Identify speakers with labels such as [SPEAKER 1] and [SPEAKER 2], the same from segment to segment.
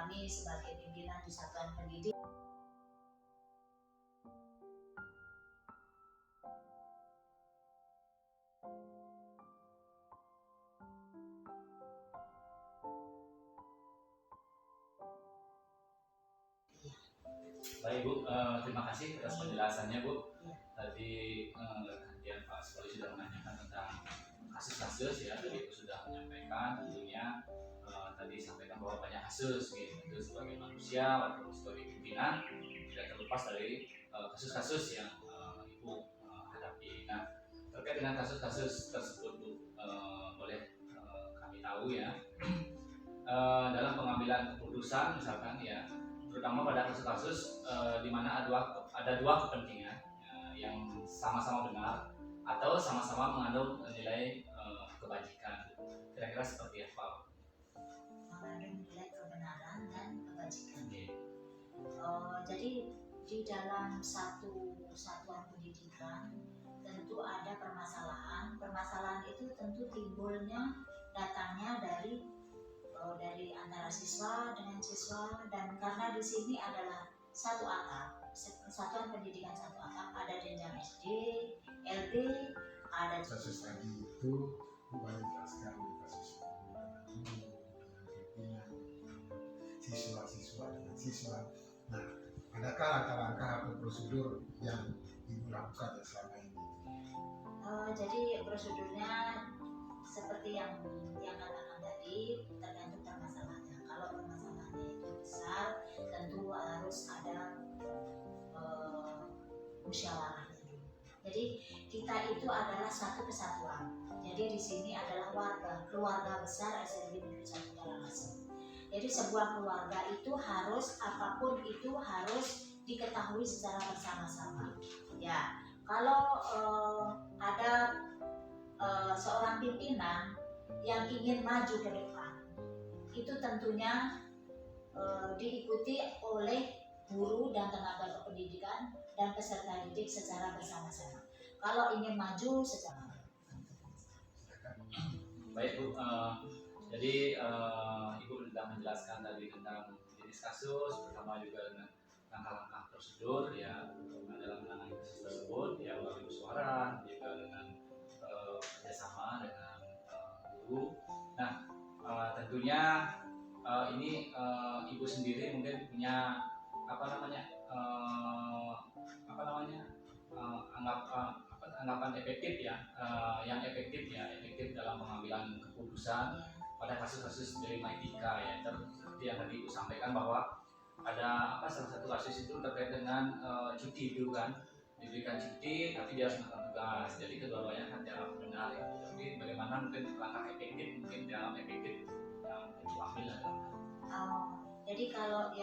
[SPEAKER 1] kami sebagai pimpinan di satuan pendidik.
[SPEAKER 2] Baik Bu, terima kasih atas penjelasannya Bu.
[SPEAKER 1] Ya.
[SPEAKER 2] Tadi kemudian Pak Sukoli sudah menanyakan tentang kasus-kasus ya, tadi Ibu sudah menyampaikan tentunya tadi sampaikan bahwa banyak kasus gitu. Itu sebagai manusia atau sebagai pimpinan tidak terlepas dari kasus-kasus yang Ibu hadapi. Nah, terkait dengan kasus-kasus tersebut Bu, boleh kami tahu ya dalam pengambilan keputusan misalkan ya, terutama pada kasus-kasus di mana ada dua kepentingan yang sama-sama benar atau sama-sama mengandung nilai kebajikan. Kira-kira seperti apa?
[SPEAKER 1] Mengandung nilai kebenaran dan kebajikan.
[SPEAKER 2] Okay.
[SPEAKER 1] Jadi di dalam satu satuan pendidikan tentu ada permasalahan. Permasalahan itu tentu timbulnya datangnya dari antara siswa dengan siswa, dan karena di sini adalah satu atap, satuan pendidikan satu atap, ada jenjang SD, LB, ada
[SPEAKER 3] kasus tadi itu boleh jelaskan kasus guru dengan pimpinan, siswa dengan siswa. Nah, adakah langkah-langkah atau prosedur yang Ibu lakukan selama ini?
[SPEAKER 1] Jadi prosedurnya seperti yang katakan tadi, tergantung permasalahannya. Kalau permasalahannya itu besar, tentu harus ada musyawarahnya dulu. Jadi kita itu adalah satu kesatuan. Jadi di sini adalah keluarga besar SLB Negeri 1 Karangasem. Jadi sebuah keluarga itu harus, apapun itu harus diketahui secara bersama-sama. Ya, kalau ada seorang pimpinan yang ingin maju ke depan, itu tentunya diikuti oleh guru dan tenaga kependidikan dan peserta didik secara bersama-sama. Kalau ingin maju secara
[SPEAKER 2] Baik Bu, jadi Ibu sudah menjelaskan tadi tentang jenis kasus, pertama juga dengan langkah-langkah prosedur ya dalam menangani kasus tersebut ya, melalui musyawarah juga dengan kerjasama dengan guru. Nah, tentunya ini Ibu sendiri mungkin punya anggapan efektif ya, yang efektif dalam pengambilan keputusan pada kasus-kasus delima etika ya, seperti yang tadi Ibu sampaikan bahwa ada salah satu kasus itu terkait dengan cuti itu kan, diberikan cuti tapi dia harus melakukan tugas, jadi kedua-duanya kan tidak benar ya. Tapi bagaimana mungkin langkah efektif mungkin dalam efektif yang diambil adalah
[SPEAKER 1] jadi kalau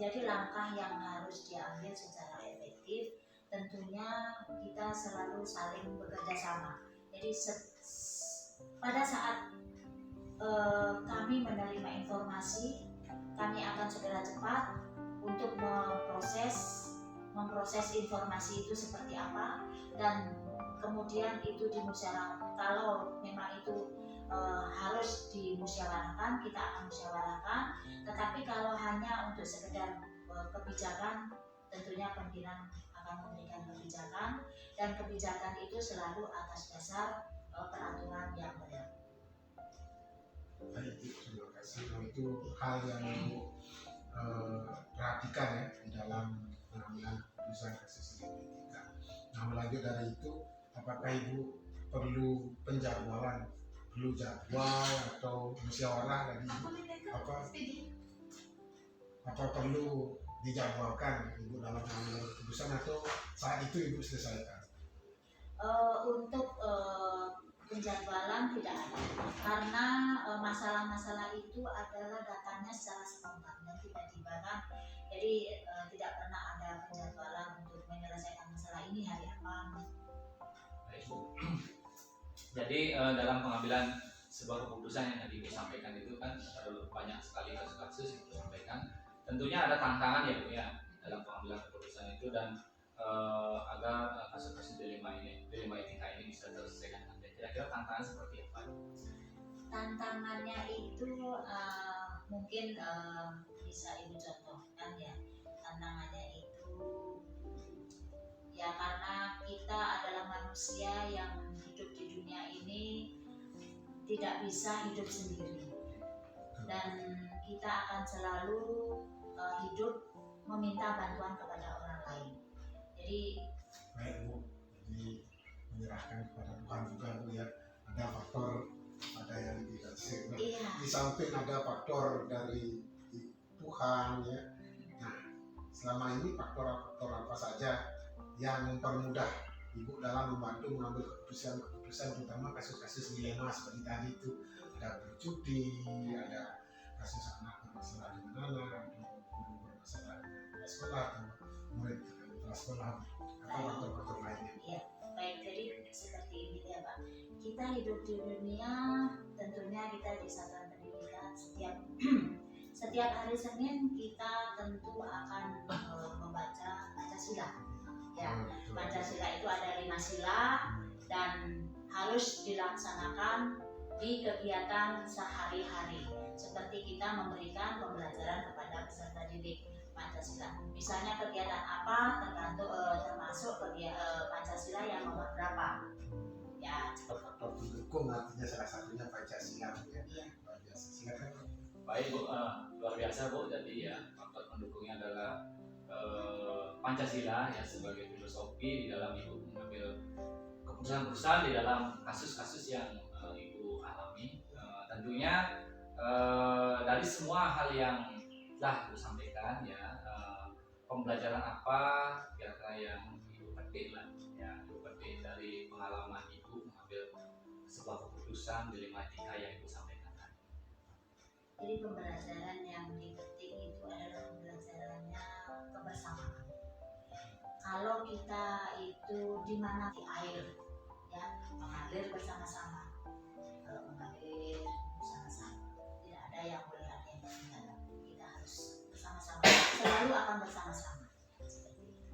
[SPEAKER 1] jadi langkah yang harus diambil secara efektif, tentunya kita selalu saling bekerja sama. Jadi pada saat kami menerima informasi, kami akan segera cepat untuk memproses informasi itu seperti apa, dan kemudian itu dimusyawarahkan. Kalau memang itu harus dimusyawarahkan, kita akan musyawarahkan. Tetapi kalau hanya untuk sekedar kebijakan, tentunya pimpinan akan memberikan kebijakan, dan kebijakan itu selalu atas dasar peraturan yang berlaku.
[SPEAKER 3] Baik, terima kasih. Itu hal yang Ibu perhatikan ya di dalam pengambilan keputusan kasus etika. Nah, melanjut dari itu, apakah Ibu perlu penjadwalan, perlu jadwal atau musyawarah dari apa perlu dijadwalkan Ibu dalam pengambilan keputusan atau saat itu Ibu selesaikan?
[SPEAKER 1] Untuk penjadwalan tidak ada, karena masalah-masalah itu adalah datangnya secara spontan dan tiba-tiba kan, jadi tidak pernah ada penjadwalan untuk menyelesaikan masalah ini hari apa.
[SPEAKER 2] Baik Bu. Jadi dalam pengambilan sebuah keputusan yang tadi Ibu sampaikan itu kan banyak sekali kasus-kasus yang Ibu sampaikan. Tentunya ada tantangan ya Bu ya dalam pengambilan keputusan itu, dan agar kasus-kasus delima etika ini bisa terselesaikan dengan baik. Kira-kira tantangan seperti apa?
[SPEAKER 1] Tantangannya itu mungkin bisa Ibu contohkan ya, tantangannya itu ya karena kita adalah manusia yang hidup di dunia ini tidak bisa hidup sendiri, dan kita akan selalu hidup meminta bantuan kepada orang lain. Jadi
[SPEAKER 3] baik Bu, jadi menyerahkan kepada Tuhan juga Bu ya. Ada faktor, ada yang tidak sehat.
[SPEAKER 1] iya,
[SPEAKER 3] Di samping ada faktor dari Tuhan ya. Nah, selama ini faktor-faktor apa saja yang mempermudah Ibu dalam membantu mengambil keputusan terutama kasus-kasus dilema seperti tadi itu, ada berjudi, ada kasus anak bermasalah dengan anak, atau guru bermasalah dengan kepala sekolah, atau murid dengan kepala sekolah, atau faktor-faktor lainnya.
[SPEAKER 1] iya. Baik, jadi seperti ini ya Pak. Kita hidup di dunia, tentunya kita di satuan pendidikan, setiap hari Senin kita tentu akan membaca Pancasila. Ya, Pancasila itu ada 5 sila dan harus dilaksanakan di kegiatan sehari-hari. Seperti kita memberikan pembelajaran kepada peserta didik Pancasila. Misalnya kegiatan apa termasuk kegiatan Pancasila yang nomor berapa. Ya,
[SPEAKER 3] Faktor pendukung artinya salah satunya Pancasila ya.
[SPEAKER 1] iya.
[SPEAKER 3] Luar biasa. Silakan.
[SPEAKER 2] Baik Bu, luar biasa Bu. Jadi ya faktor pendukungnya adalah Pancasila ya sebagai filosofi di dalam Ibu mengambil keputusan-keputusan di dalam kasus-kasus yang Ibu alami. Tentunya dari semua hal yang telah Ibu sampaikan ya, pembelajaran apa kira-kira yang Ibu petik lah ya, Ibu petik dari pengalaman Ibu mengambil sebuah keputusan di 5 etika yang Ibu sampaikan tadi.
[SPEAKER 1] Jadi pembelajaran yang dipetik itu adalah pembelajarannya kebersamaan. Kalau kita itu di mana di air, ya mengalir bersama-sama. Kalau mengalir bersama-sama, tidak ada yang boleh ada yang ketinggalan. Kita harus bersama-sama, selalu akan bersama-sama. Seperti itu.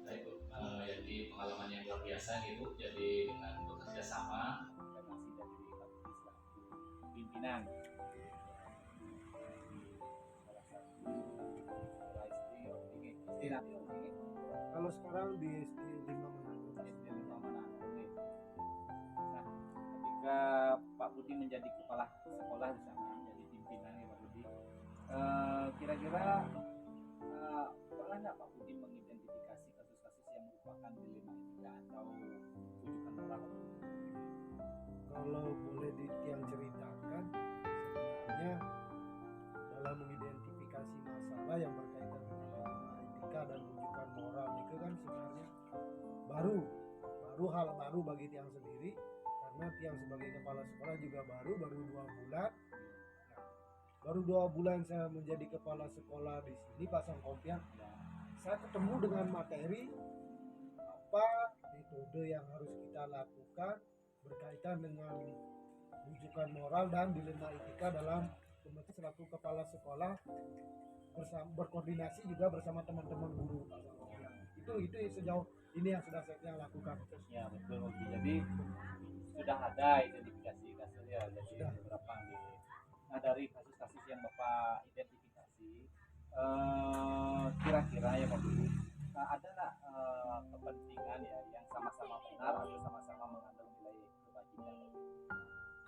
[SPEAKER 2] Baik Bu, jadi pengalaman yang luar biasa nih Bu. Jadi dengan bekerja sama dan masih dari Pak Budi selaku pimpinan salah satu sekolah SD
[SPEAKER 4] Kalau sekarang di SD 5 Manado.
[SPEAKER 2] SD 5 Manado. Nah, ketika Pak Budi menjadi kepala sekolah di sana, menjadi pimpinan ya Pak Budi, kira-kira pernah nggak Pak Budi mengidentifikasi kasus-kasus yang merupakan dilema etika atau rujukan moral?
[SPEAKER 4] Kalau boleh Tiang ceritakan, sebenarnya dalam mengidentifikasi masalah yang berkaitan dengan dilema etika dan rujukan moral itu kan sebenarnya baru hal baru bagi Tiang sendiri, karena Tiang sebagai kepala sekolah juga baru 2 bulan. Baru 2 bulan saya menjadi kepala sekolah di sini Pak Sangkopian. Saya ketemu dengan materi apa metode yang harus kita lakukan berkaitan dengan rujukan moral dan dilema etika dalam selaku kepala sekolah berkoordinasi juga bersama teman-teman guru Pak Sangkopian. Itu sejauh ini yang sudah saya lakukan.
[SPEAKER 2] Ya betul. Jadi sudah ada identifikasi kasusnya, jadi beberapa gitu. Nah dari kasus-kasus yang Bapak identifikasi, kira-kira ya Pak Budi, ada nggak kepentingan ya yang sama-sama benar atau sama-sama mengandung nilai kebajikan?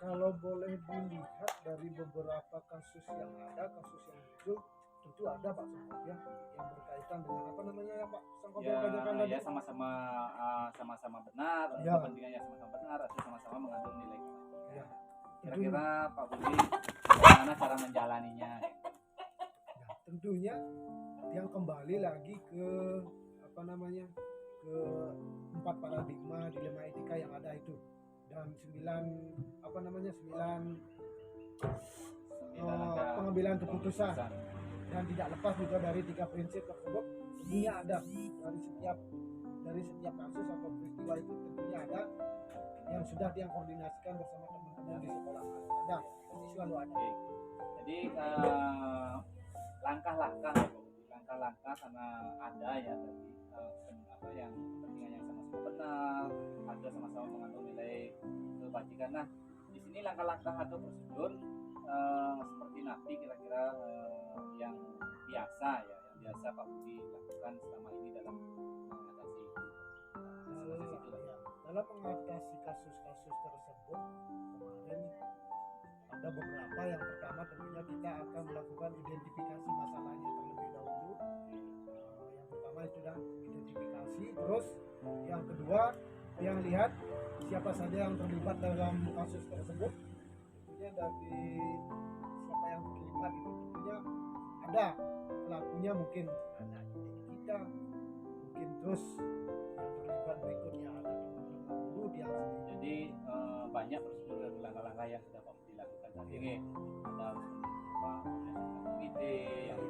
[SPEAKER 4] Kalau boleh dilihat dari beberapa kasus yang ada, kasus yang muncul, tentu ada Pak Sangkopian yang berkaitan dengan apa namanya ya Pak Sangkopian tanyakan tadi?
[SPEAKER 2] Ya sama-sama benar,
[SPEAKER 4] Ya.
[SPEAKER 2] kepentingannya sama-sama benar atau sama-sama mengandung nilai kebajikan.
[SPEAKER 4] Ya.
[SPEAKER 2] Kira-kira Pak Budi bagaimana cara menjalaninya?
[SPEAKER 4] Nah, tentunya yang kembali lagi ke apa namanya, ke 4 paradigma dilema etika yang ada itu, dan 9 pengambilan keputusan, dan tidak lepas juga dari 3 prinsip tersebut. Tentunya ada dari setiap kasus atau peristiwa itu, tentunya ada yang sudah dia koordinasikan bersama teman-teman di sekolah. Ada, pasti selalu ada.
[SPEAKER 2] Oke. Jadi langkah-langkah karena ada ya tadi apa yang kepentingan yang sama-sama benar, ada sama-sama mengandung nilai kebajikan. Nah, di sini langkah-langkah atau prosedur seperti napi kira-kira yang biasa ya, yang biasa Pak Budi lakukan selama ini dalam mengatasi itu.
[SPEAKER 4] Dalam mengatasi kasus-kasus tersebut kemarin ada beberapa. Yang pertama tentunya kita akan melakukan identifikasi masalahnya terlebih dahulu. Yang pertama itu dah identifikasi, terus yang kedua yang lihat siapa saja yang terlibat dalam kasus tersebut. Tentunya dari siapa yang terlibat itu tentunya ada pelakunya, mungkin ada kita, mungkin terus yang terlibat berikutnya ada teman-teman guru dia sendiri.
[SPEAKER 2] Jadi banyak prosedur dan langkah-langkah yang sudah Pak Budi lakukan saat ini. Ada komite yang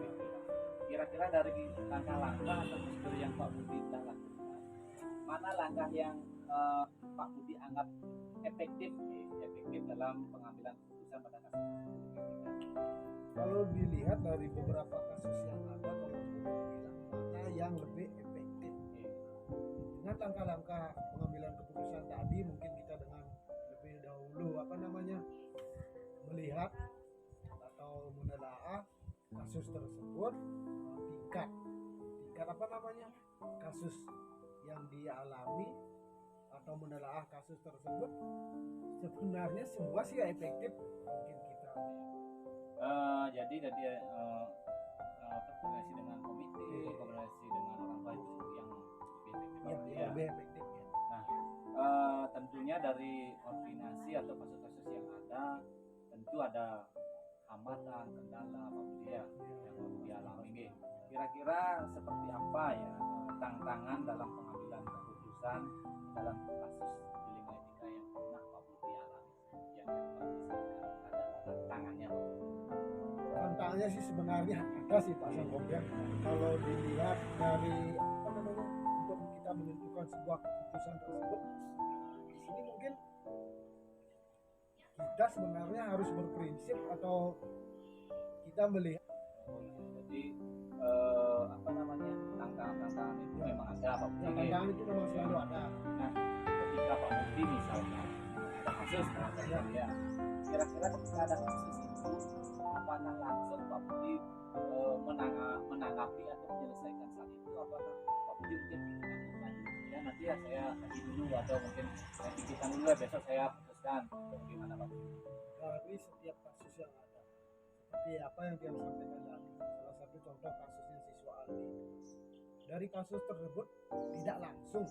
[SPEAKER 2] kira-kira dari langkah-langkah atau prosedur yang Pak Budi telah lakukan, mana langkah yang Pak Budi anggap efektif dalam pengambilan keputusan pada kasus ini?
[SPEAKER 4] Kalau dilihat dari beberapa kasus yang ada, kalau boleh dibilang mana yang lebih efektif dengan langkah-langkah pengambilan keputusan tadi, mungkin kita dengan lebih dahulu melihat atau menelaah kasus tersebut, tingkat kasus yang dialami atau menelaah kasus tersebut. Sebenarnya semua sih efektif, mungkin kita
[SPEAKER 2] jadi koordinasi dengan komite, koordinasi dengan orang tua itu yang lebih efektif. Tentunya dari koordinasi atau kasus-kasus yang ada, tentu ada hambatan, kendala Pak Budi ya, yang Pak Budi alami ini. Kira-kira seperti apa ya tantangan dalam pengambilan keputusan dalam kasus dilema etika yang pernah Pak Budi alami, yang Pak Budi ada tantangannya?
[SPEAKER 4] Tantangannya sih sebenarnya ada sih Pak Sangkopian. Kalau dilihat dari untuk kita menentukan sebuah keputusan tersebut, di sini mungkin kita sebenarnya harus berprinsip atau kita melihat.
[SPEAKER 2] Jadi tantangan itu memang ada Pak Budi.
[SPEAKER 4] Tantangan itu memang selalu ada.
[SPEAKER 2] Nah, ketika Pak Budi misalnya ada kasus ya, kira-kira ketika ada kasus itu, apakah langsung Pak Budi menanggapi atau menyelesaikan saat itu? Apakah Pak Budi mungkin ya nanti ya saya kasih dulu, atau mungkin saya pikirkan dulu ya, besok saya putuskan, bagaimana Pak Budi?
[SPEAKER 4] Dari setiap kasus yang ada, seperti apa yang dia sampaikan tadi, salah satu contoh kasusnya siswa Aldi. Dari kasus tersebut tidak langsung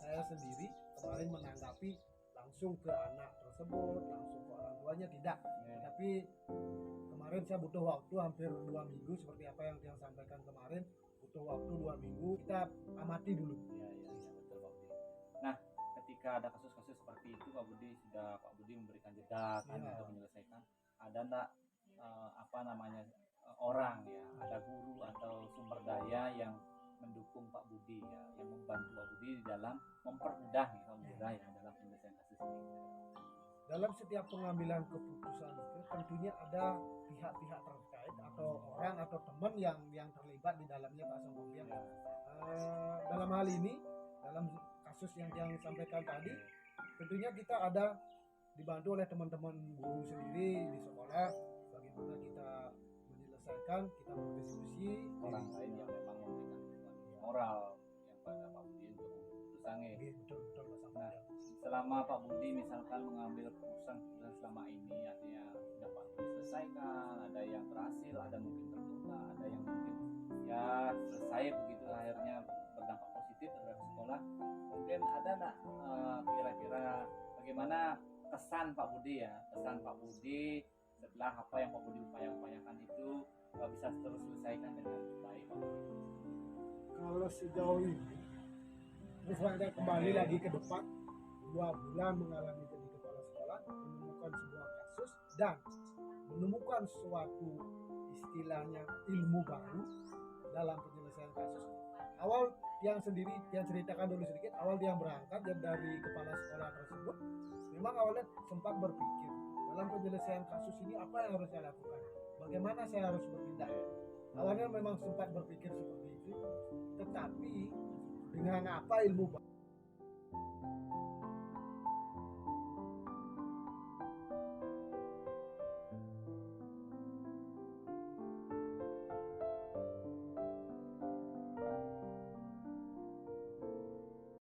[SPEAKER 4] saya sendiri kemarin menanggapi langsung ke anak tersebut, langsung ke orang tuanya, tidak. Tapi kemarin saya butuh waktu hampir 2 minggu, seperti apa yang dia sampaikan kemarin, butuh waktu 2 minggu, kita amati dulu.
[SPEAKER 2] Betul Pak Budi. Nah, ketika ada kasus-kasus seperti itu Pak Budi memberikan jeda kan untuk menyelesaikan. Ada enggak orang ya, ada guru atau sumber daya yang mendukung Pak Budi ya, yang membantu Pak Budi di dalam mempermudah ya dalam penyelesaian kasus ini?
[SPEAKER 4] Dalam setiap pengambilan keputusan itu tentunya ada pihak-pihak terkait atau orang atau teman yang terlibat di dalamnya Pak Sangkopian. Dalam hal ini, dalam kasus yang sampaikan tadi, tentunya kita ada dibantu oleh teman-teman guru sendiri di sekolah, bagaimana kita menyelesaikan, kita berdiskusi,
[SPEAKER 2] orang lain yang memang memberikan moral yang pada Pak Budi untuk keputusannya.
[SPEAKER 4] Betul Pak Sangkopian.
[SPEAKER 2] Selama Pak Budi misalkan mengambil keputusan selama ini, ada yang sudah Pak Budi selesaikan, ada yang berhasil, ada mungkin tertunda, ada yang mungkin ya selesai begitu akhirnya berdampak positif terhadap sekolah. Mungkin ada nggak kira-kira bagaimana kesan Pak Budi setelah apa yang Pak Budi upayakan itu bisa terus selesaikan dengan baik Pak Budi?
[SPEAKER 4] Kalau sejauh ini, misalnya kembali lagi ke depan, 2 bulan mengalami jadi kepala sekolah, menemukan sebuah kasus dan menemukan suatu istilahnya ilmu baru dalam penyelesaian kasus. Awal yang ceritakan dulu sedikit, awal dia berangkat dari kepala sekolah tersebut, memang awalnya sempat berpikir dalam penyelesaian kasus ini apa yang harus saya lakukan, bagaimana saya harus bertindak. Awalnya memang sempat berpikir seperti itu, tetapi dengan apa ilmu